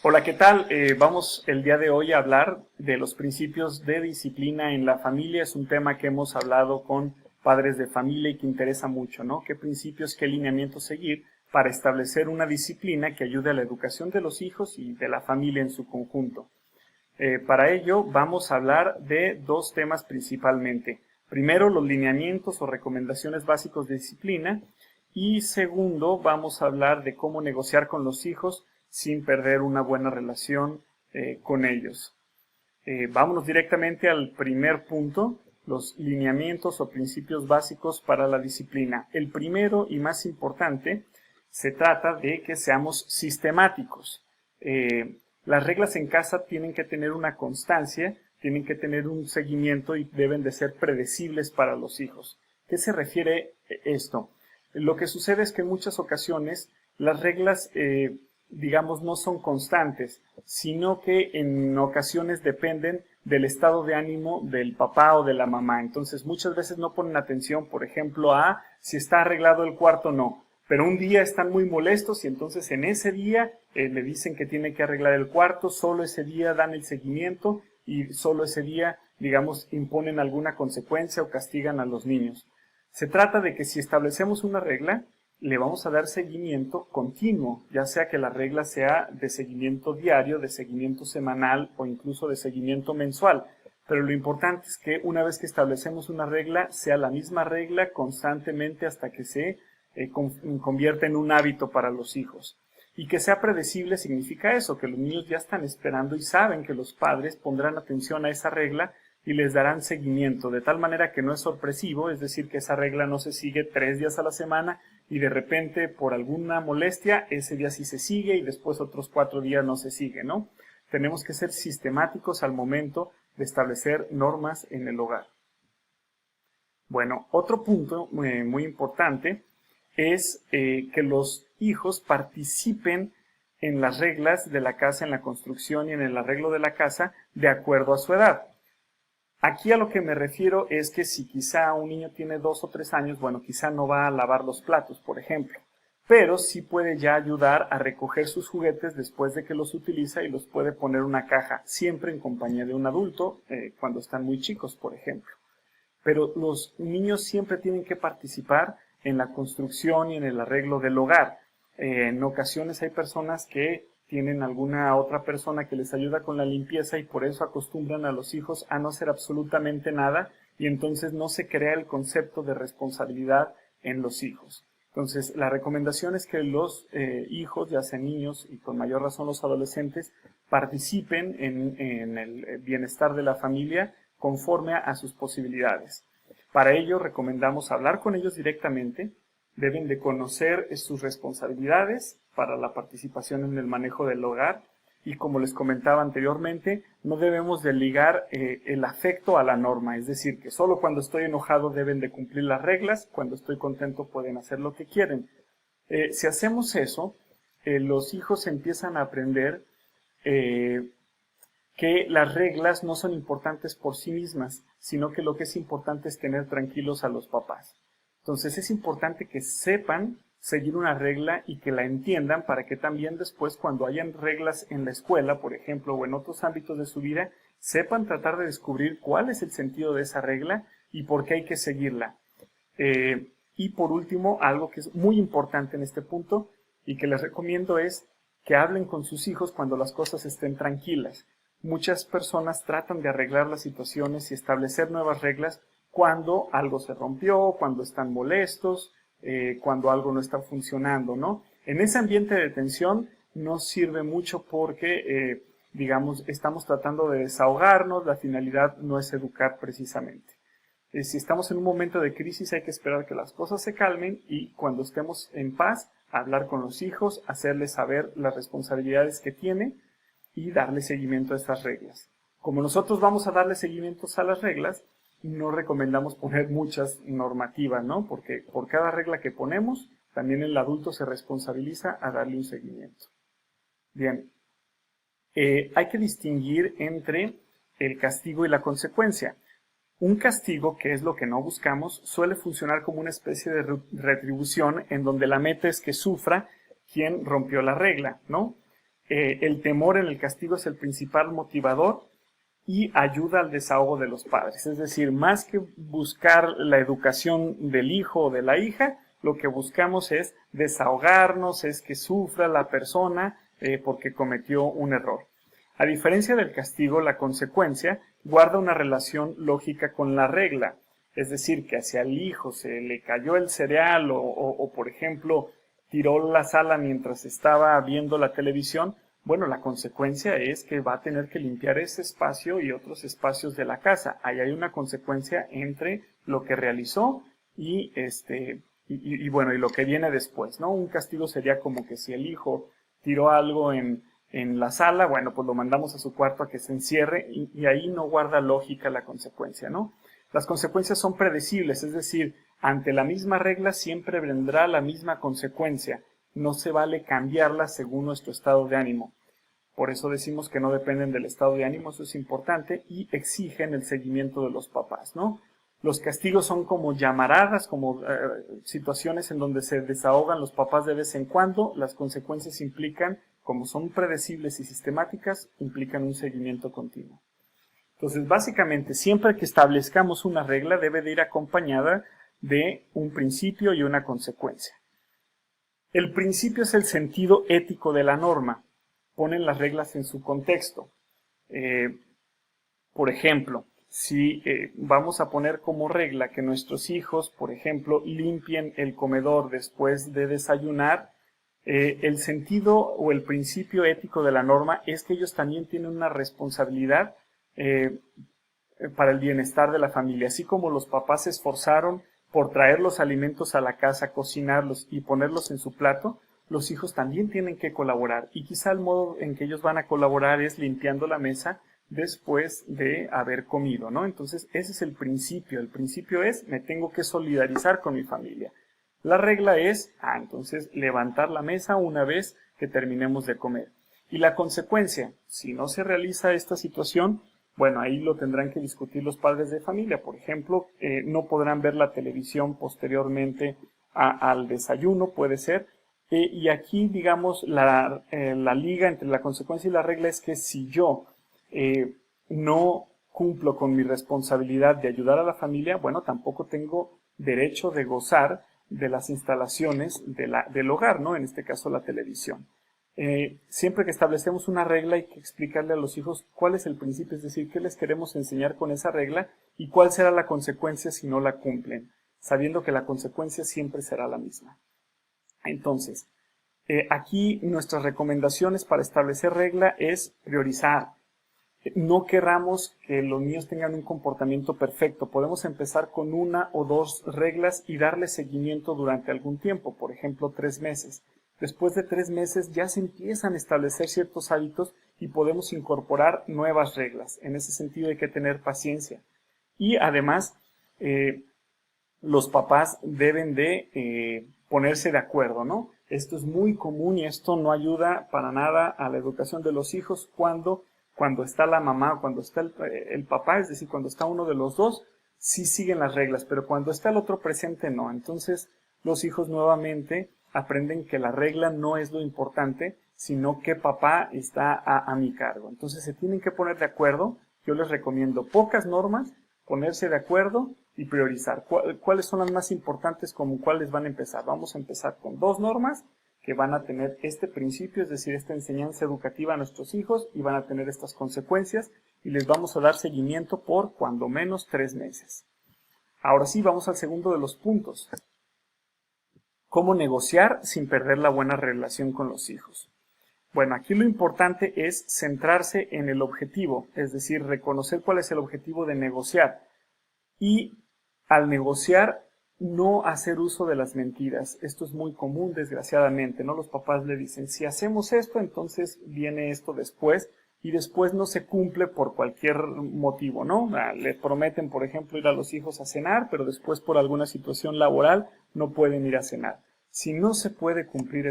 Hola, ¿qué tal? Vamos el día de hoy a hablar de los principios de disciplina en la familia. Es un tema que hemos hablado con padres de familia y que interesa mucho, ¿no? ¿Qué principios, qué lineamientos seguir para establecer una disciplina que ayude a la educación de los hijos y de la familia en su conjunto? Para ello vamos a hablar de dos temas principalmente. Primero, los lineamientos o recomendaciones básicos de disciplina. Y segundo, vamos a hablar de cómo negociar con los hijos sin perder una buena relación con ellos. Vámonos directamente al primer punto, los lineamientos o principios básicos para la disciplina. El primero y más importante se trata de que seamos sistemáticos. Las reglas en casa tienen que tener una constancia, tienen que tener un seguimiento y deben de ser predecibles para los hijos. ¿Qué se refiere esto? Lo que sucede es que en muchas ocasiones las reglas digamos, no son constantes, sino que en ocasiones dependen del estado de ánimo del papá o de la mamá. Entonces, muchas veces no ponen atención, por ejemplo, a si está arreglado el cuarto o no. Pero un día están muy molestos y entonces en ese día le dicen que tiene que arreglar el cuarto, solo ese día dan el seguimiento y solo ese día, digamos, imponen alguna consecuencia o castigan a los niños. Se trata de que si establecemos una regla, le vamos a dar seguimiento continuo, ya sea que la regla sea de seguimiento diario, de seguimiento semanal o incluso de seguimiento mensual. Pero lo importante es que una vez que establecemos una regla, sea la misma regla constantemente hasta que se convierta en un hábito para los hijos. Y que sea predecible significa eso, que los niños ya están esperando y saben que los padres pondrán atención a esa regla y les darán seguimiento, de tal manera que no es sorpresivo, es decir, que esa regla no se sigue 3 días a la semana y de repente por alguna molestia ese día sí se sigue y después otros 4 días no se sigue, ¿no? Tenemos que ser sistemáticos al momento de establecer normas en el hogar. Bueno, otro punto muy importante es que los hijos participen en las reglas de la casa, en la construcción y en el arreglo de la casa de acuerdo a su edad. Aquí a lo que me refiero es que si quizá un niño tiene 2 o 3 años, bueno, quizá no va a lavar los platos, por ejemplo, pero sí puede ya ayudar a recoger sus juguetes después de que los utiliza y los puede poner en una caja, siempre en compañía de un adulto, cuando están muy chicos, por ejemplo. Pero los niños siempre tienen que participar en la construcción y en el arreglo del hogar. En ocasiones hay personas que tienen alguna otra persona que les ayuda con la limpieza y por eso acostumbran a los hijos a no hacer absolutamente nada y entonces no se crea el concepto de responsabilidad en los hijos. Entonces, la recomendación es que los hijos, ya sean niños y con mayor razón los adolescentes, participen en el bienestar de la familia conforme a sus posibilidades. Para ello, recomendamos hablar con ellos directamente. Deben de conocer sus responsabilidades para la participación en el manejo del hogar y, como les comentaba anteriormente, no debemos de ligar el afecto a la norma, es decir, que solo cuando estoy enojado deben de cumplir las reglas, cuando estoy contento pueden hacer lo que quieren. Si hacemos eso, los hijos empiezan a aprender que las reglas no son importantes por sí mismas, sino que lo que es importante es tener tranquilos a los papás. Entonces es importante que sepan seguir una regla y que la entiendan para que también después cuando hayan reglas en la escuela, por ejemplo, o en otros ámbitos de su vida, sepan tratar de descubrir cuál es el sentido de esa regla y por qué hay que seguirla. Y por último, algo que es muy importante en este punto y que les recomiendo es que hablen con sus hijos cuando las cosas estén tranquilas. Muchas personas tratan de arreglar las situaciones y establecer nuevas reglas cuando algo se rompió, cuando están molestos, cuando algo no está funcionando, ¿no? En ese ambiente de tensión no sirve mucho porque, digamos, estamos tratando de desahogarnos, la finalidad no es educar precisamente. Si estamos en un momento de crisis hay que esperar que las cosas se calmen y cuando estemos en paz, hablar con los hijos, hacerles saber las responsabilidades que tienen y darle seguimiento a estas reglas. Como nosotros vamos a darle seguimiento a las reglas, no recomendamos poner muchas normativas, ¿no? Porque por cada regla que ponemos, también el adulto se responsabiliza a darle un seguimiento. Bien, hay que distinguir entre el castigo y la consecuencia. Un castigo, que es lo que no buscamos, suele funcionar como una especie de retribución en donde la meta es que sufra quien rompió la regla, ¿no? el temor en el castigo es el principal motivador y ayuda al desahogo de los padres. Es decir, más que buscar la educación del hijo o de la hija, lo que buscamos es desahogarnos, es que sufra la persona porque cometió un error. A diferencia del castigo, la consecuencia guarda una relación lógica con la regla. Es decir, que hacia el hijo se le cayó el cereal o por ejemplo, tiró la sala mientras estaba viendo la televisión, bueno, la consecuencia es que va a tener que limpiar ese espacio y otros espacios de la casa. Ahí hay una consecuencia entre lo que realizó y bueno, y lo que viene después, ¿no? Un castigo sería como que si el hijo tiró algo en la sala, bueno, pues lo mandamos a su cuarto a que se encierre y ahí no guarda lógica la consecuencia, ¿no? Las consecuencias son predecibles, es decir, ante la misma regla siempre vendrá la misma consecuencia. No se vale cambiarla según nuestro estado de ánimo. Por eso decimos que no dependen del estado de ánimo, eso es importante, y exigen el seguimiento de los papás, ¿no? Los castigos son como llamaradas, como situaciones en donde se desahogan los papás de vez en cuando. Las consecuencias implican, como son predecibles y sistemáticas, implican un seguimiento continuo. Entonces, básicamente, siempre que establezcamos una regla debe de ir acompañada de un principio y una consecuencia. El principio es el sentido ético de la norma. Ponen las reglas en su contexto. Por ejemplo, si vamos a poner como regla que nuestros hijos, por ejemplo, limpien el comedor después de desayunar, el sentido o el principio ético de la norma es que ellos también tienen una responsabilidad para el bienestar de la familia. Así como los papás se esforzaron por traer los alimentos a la casa, cocinarlos y ponerlos en su plato, los hijos también tienen que colaborar. Y quizá el modo en que ellos van a colaborar es limpiando la mesa después de haber comido, ¿no? Entonces, ese es el principio. El principio es, me tengo que solidarizar con mi familia. La regla es, entonces, levantar la mesa una vez que terminemos de comer. Y la consecuencia, si no se realiza esta situación, bueno, ahí lo tendrán que discutir los padres de familia. Por ejemplo, no podrán ver la televisión posteriormente al desayuno, puede ser. Y aquí, digamos, la liga entre la consecuencia y la regla es que si yo no cumplo con mi responsabilidad de ayudar a la familia, bueno, tampoco tengo derecho de gozar de las instalaciones del hogar, ¿no? En este caso, la televisión. Siempre que establecemos una regla hay que explicarle a los hijos cuál es el principio, es decir, qué les queremos enseñar con esa regla y cuál será la consecuencia si no la cumplen, sabiendo que la consecuencia siempre será la misma. Entonces, aquí nuestras recomendaciones para establecer regla es priorizar. No querramos que los niños tengan un comportamiento perfecto. Podemos empezar con una o dos reglas y darle seguimiento durante algún tiempo, por ejemplo, 3 meses. Después de 3 meses ya se empiezan a establecer ciertos hábitos y podemos incorporar nuevas reglas. En ese sentido hay que tener paciencia. Y además, los papás deben de ponerse de acuerdo, ¿no? Esto es muy común y esto no ayuda para nada a la educación de los hijos cuando está la mamá o cuando está el papá, es decir, cuando está uno de los dos, sí siguen las reglas, pero cuando está el otro presente, no. Entonces, los hijos nuevamente aprenden que la regla no es lo importante, sino que papá está a mi cargo. Entonces, se tienen que poner de acuerdo. Yo les recomiendo pocas normas, ponerse de acuerdo y priorizar. ¿Cuáles son las más importantes? ¿Con cuáles van a empezar? Vamos a empezar con 2 normas que van a tener este principio, es decir, esta enseñanza educativa a nuestros hijos y van a tener estas consecuencias y les vamos a dar seguimiento por cuando menos 3 meses. Ahora sí, vamos al segundo de los puntos. ¿Cómo negociar sin perder la buena relación con los hijos? Bueno, aquí lo importante es centrarse en el objetivo, es decir, reconocer cuál es el objetivo de negociar y al negociar no hacer uso de las mentiras. Esto es muy común, desgraciadamente, ¿no? Los papás le dicen, si hacemos esto, entonces viene esto después, y después no se cumple por cualquier motivo, ¿no? Le prometen, por ejemplo, ir a los hijos a cenar, pero después por alguna situación laboral no pueden ir a cenar. Si no se puede cumplir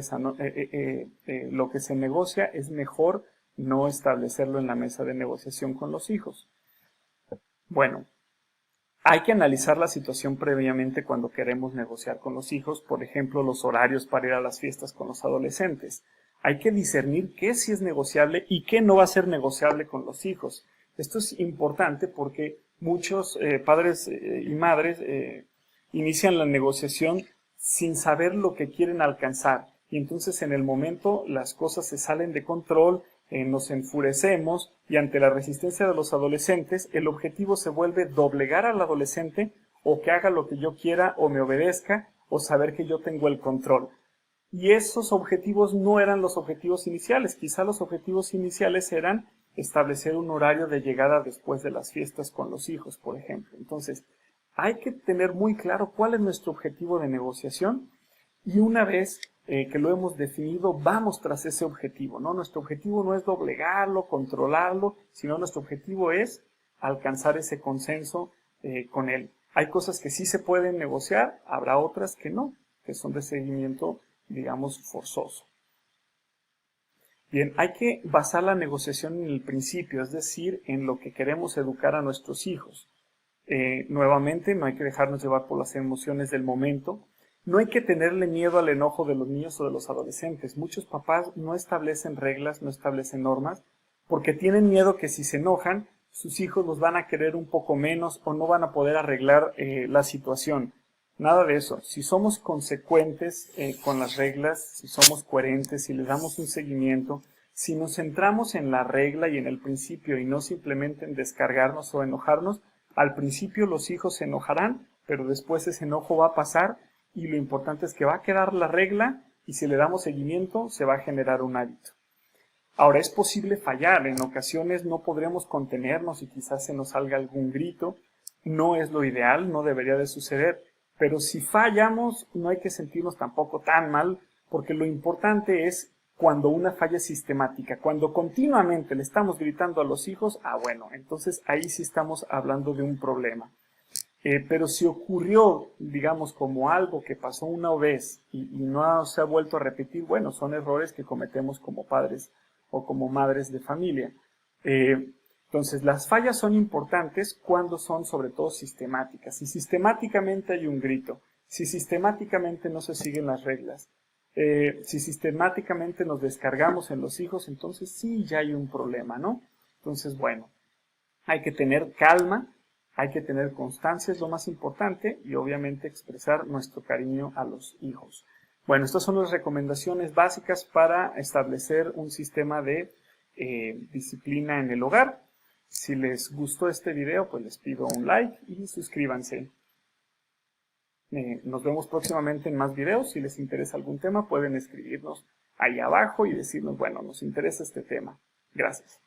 lo que se negocia, es mejor no establecerlo en la mesa de negociación con los hijos. Bueno, hay que analizar la situación previamente cuando queremos negociar con los hijos, por ejemplo, los horarios para ir a las fiestas con los adolescentes. Hay que discernir qué sí es negociable y qué no va a ser negociable con los hijos. Esto es importante porque muchos padres y madres inician la negociación sin saber lo que quieren alcanzar. Y entonces en el momento las cosas se salen de control, nos enfurecemos y ante la resistencia de los adolescentes, el objetivo se vuelve doblegar al adolescente o que haga lo que yo quiera o me obedezca o saber que yo tengo el control. Y esos objetivos no eran los objetivos iniciales. Quizá los objetivos iniciales eran establecer un horario de llegada después de las fiestas con los hijos, por ejemplo. Entonces, hay que tener muy claro cuál es nuestro objetivo de negociación y una vez que lo hemos definido, vamos tras ese objetivo, ¿no? Nuestro objetivo no es doblegarlo, controlarlo, sino nuestro objetivo es alcanzar ese consenso con él. Hay cosas que sí se pueden negociar, habrá otras que no, que son de seguimiento, digamos, forzoso. Bien, hay que basar la negociación en el principio, es decir, en lo que queremos educar a nuestros hijos. Nuevamente, no hay que dejarnos llevar por las emociones del momento. No hay que tenerle miedo al enojo de los niños o de los adolescentes. Muchos papás no establecen reglas, no establecen normas, porque tienen miedo que si se enojan, sus hijos los van a querer un poco menos o no van a poder arreglar la situación. Nada de eso. Si somos consecuentes con las reglas, si somos coherentes, si les damos un seguimiento, si nos centramos en la regla y en el principio y no simplemente en descargarnos o enojarnos, al principio los hijos se enojarán, pero después ese enojo va a pasar y lo importante es que va a quedar la regla y si le damos seguimiento se va a generar un hábito. Ahora, es posible fallar, en ocasiones no podremos contenernos y quizás se nos salga algún grito, no es lo ideal, no debería de suceder, pero si fallamos no hay que sentirnos tampoco tan mal, porque lo importante es cuando una falla es sistemática, cuando continuamente le estamos gritando a los hijos, bueno, entonces ahí sí estamos hablando de un problema. Pero si ocurrió, digamos, como algo que pasó una vez y no se ha vuelto a repetir, bueno, son errores que cometemos como padres o como madres de familia. Entonces, las fallas son importantes cuando son sobre todo sistemáticas. Si sistemáticamente hay un grito, si sistemáticamente no se siguen las reglas, si sistemáticamente nos descargamos en los hijos, entonces sí ya hay un problema, ¿no? Entonces, bueno, hay que tener calma, hay que tener constancia, es lo más importante, y obviamente expresar nuestro cariño a los hijos. Bueno, estas son las recomendaciones básicas para establecer un sistema de disciplina en el hogar. Si les gustó este video, pues les pido un like y suscríbanse. Nos vemos próximamente en más videos. Si les interesa algún tema, pueden escribirnos ahí abajo y decirnos, bueno, nos interesa este tema. Gracias.